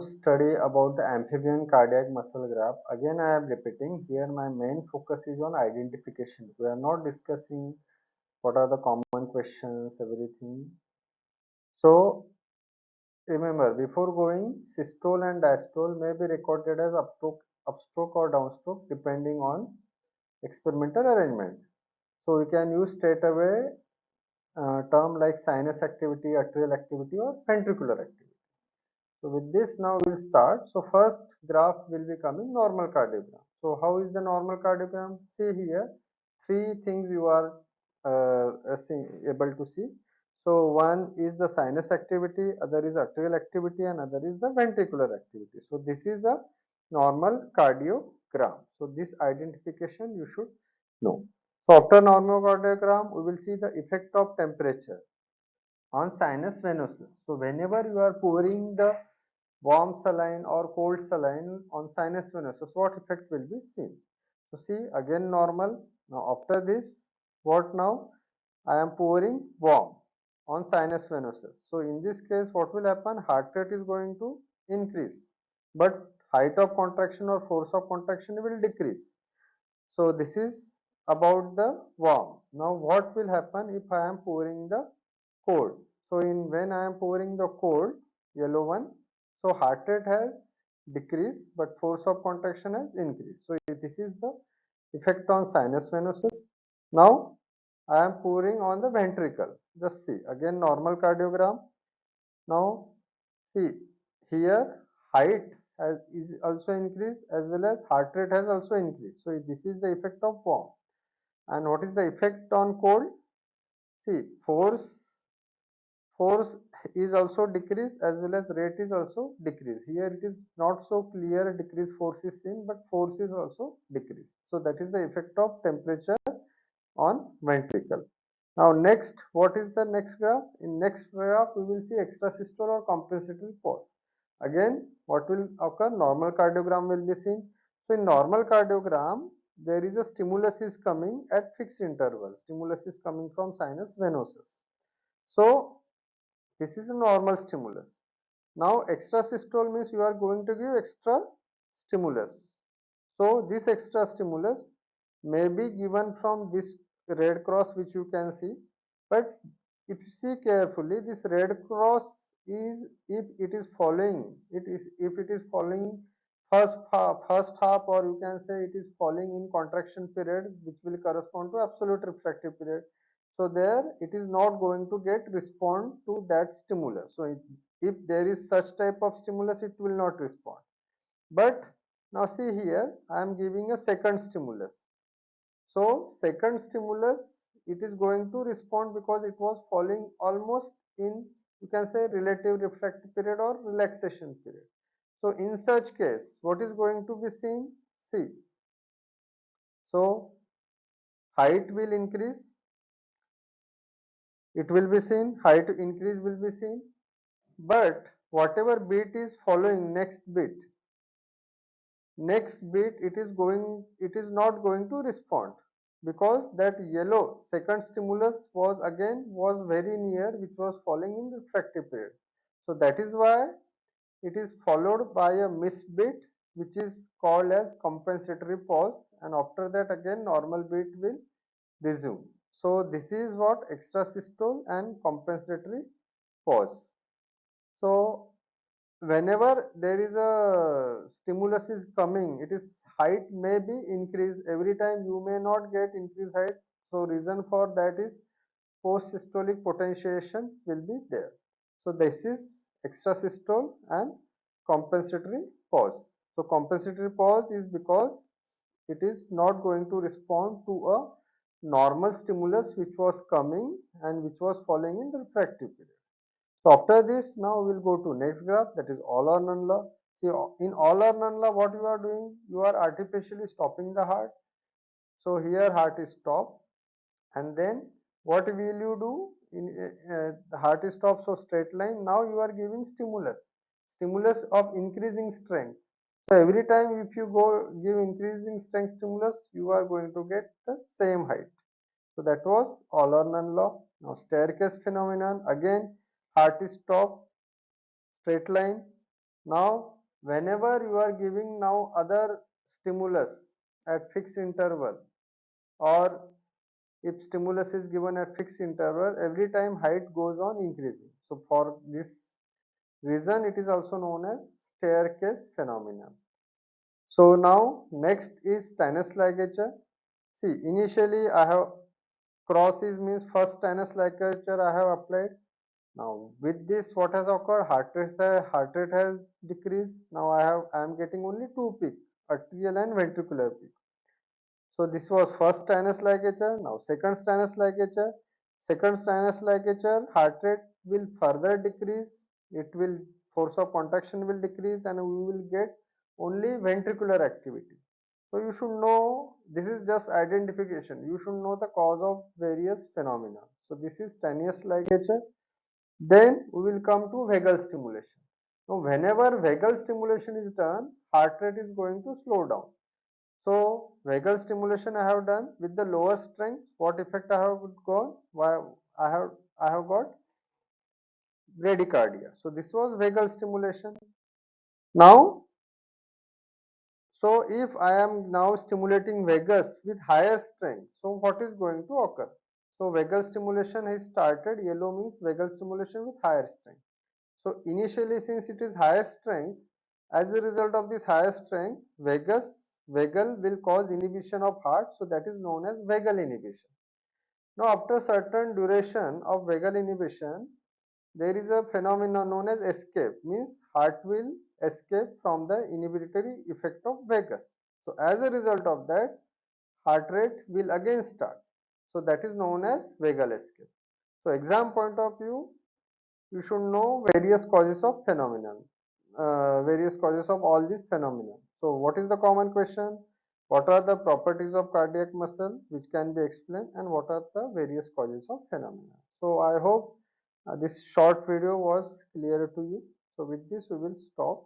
study about the amphibian cardiac muscle graph. Again, I am repeating here my main focus is on identification. We are not discussing what are the common questions, everything. So, remember, before going, systole and diastole may be recorded as upstroke or downstroke depending on experimental arrangement. So, we can use straight away term like sinus activity, atrial activity or ventricular activity. So with this now we'll start. So first graph will be coming normal cardiogram. So how is the normal cardiogram? See here, three things you are able to see. So one is the sinus activity, other is atrial activity and other is the ventricular activity. So this is a normal cardiogram. So this identification you should know. So after normal cardiogram, we will see the effect of temperature on sinus venosus. So whenever you are pouring the warm saline or cold saline on sinus venosus, what effect will be seen? So see again normal. Now after this, what now? I am pouring warm on sinus venosus. So in this case, what will happen? Heart rate is going to increase, but height of contraction or force of contraction will decrease. So this is about the warm. Now what will happen if I am pouring the cold? So in when I am pouring the cold, yellow one, so heart rate has decreased but force of contraction has increased. So this is the effect on sinus venosus. Now I am pouring on the ventricle. Just see again normal cardiogram. Now see here height is also increased as well as heart rate has also increased. So this is the effect of warm. And what is the effect on cold? See force is also decreased as well as rate is also decreased. Here it is not so clear decreased force is seen, but force is also decreased. So that is the effect of temperature on ventricle. Now next, what is the next graph? In next graph, we will see extrasystole or compensatory pause. Again, what will occur? Normal cardiogram will be seen. So in normal cardiogram, there is a stimulus is coming at fixed intervals. Stimulus is coming from sinus venosus. So this is a normal stimulus. Now extrasystole means you are going to give extra stimulus. So this extra stimulus may be given from this red cross which you can see, but if you see carefully, this red cross is if it is following if it is following first half or you can say it is falling in contraction period which will correspond to absolute refractive period. So there it is not going to get respond to that stimulus. So if there is such type of stimulus, it will not respond. But now see here, I am giving a second stimulus. So second stimulus, it is going to respond because it was falling almost in, you can say, relative refractive period or relaxation period. So in such case, what is going to be seen? See, so height will increase, it will be seen, height increase will be seen, but whatever beat is following next beat it is not going to respond because that yellow second stimulus was very near which was falling in refractive period. So that is why it is followed by a missed beat which is called as compensatory pause, and after that again normal beat will resume. So this is what extrasystole and compensatory pause. So whenever there is a stimulus is coming, it is height may be increased every time, you may not get increased height. So reason for that is post systolic potentiation will be there. So this is extrasystole and compensatory pause. So compensatory pause is because it is not going to respond to a normal stimulus which was coming and which was falling in the refractive period. So after this, now we'll go to next graph, that is all or none law. See, in all or none law, what you are doing, you are artificially stopping the heart. So here heart is stopped, and then what will you do? In the heart is stopped, so straight line. Now you are giving stimulus of increasing strength. So every time if you go give increasing strength stimulus, you are going to get the same height. So that was all or none law. Now staircase phenomenon, again heart is stopped, straight line. Now whenever you are giving now other stimulus at fixed interval, or if stimulus is given at fixed interval, every time height goes on increasing. So for this reason it is also known as staircase phenomenon. So now next is sinus ligature. See, initially I have crosses means first sinus ligature I have applied. Now with this what has occurred? Heart rate has decreased. Now I am getting only two peak, arterial and ventricular peak. So this was first sinus ligature. Now second sinus ligature. Second sinus ligature, heart rate will further decrease. It will force of contraction will decrease, and we will get only ventricular activity. So you should know, this is just identification. You should know the cause of various phenomena. So this is sinus ligature. Then we will come to vagal stimulation. Now whenever vagal stimulation is done, heart rate is going to slow down. So vagal stimulation I have done with the lower strength. What effect I have got? Why I have got bradycardia. So this was vagal stimulation. Now, so if I am now stimulating vagus with higher strength, so what is going to occur? So vagal stimulation has started. Yellow means vagal stimulation with higher strength. So initially, since it is higher strength, as a result of this higher strength, vagal will cause inhibition of heart. So that is known as vagal inhibition. Now, after certain duration of vagal inhibition, there is a phenomenon known as escape. Means heart will escape from the inhibitory effect of vagus. So as a result of that, heart rate will again start. So that is known as vagal escape. So exam point of view, you should know various causes of phenomenon, various causes of all these phenomena. So what is the common question? What are the properties of cardiac muscle which can be explained, and what are the various causes of phenomena? So I hope this short video was clear to you. So with this we will stop.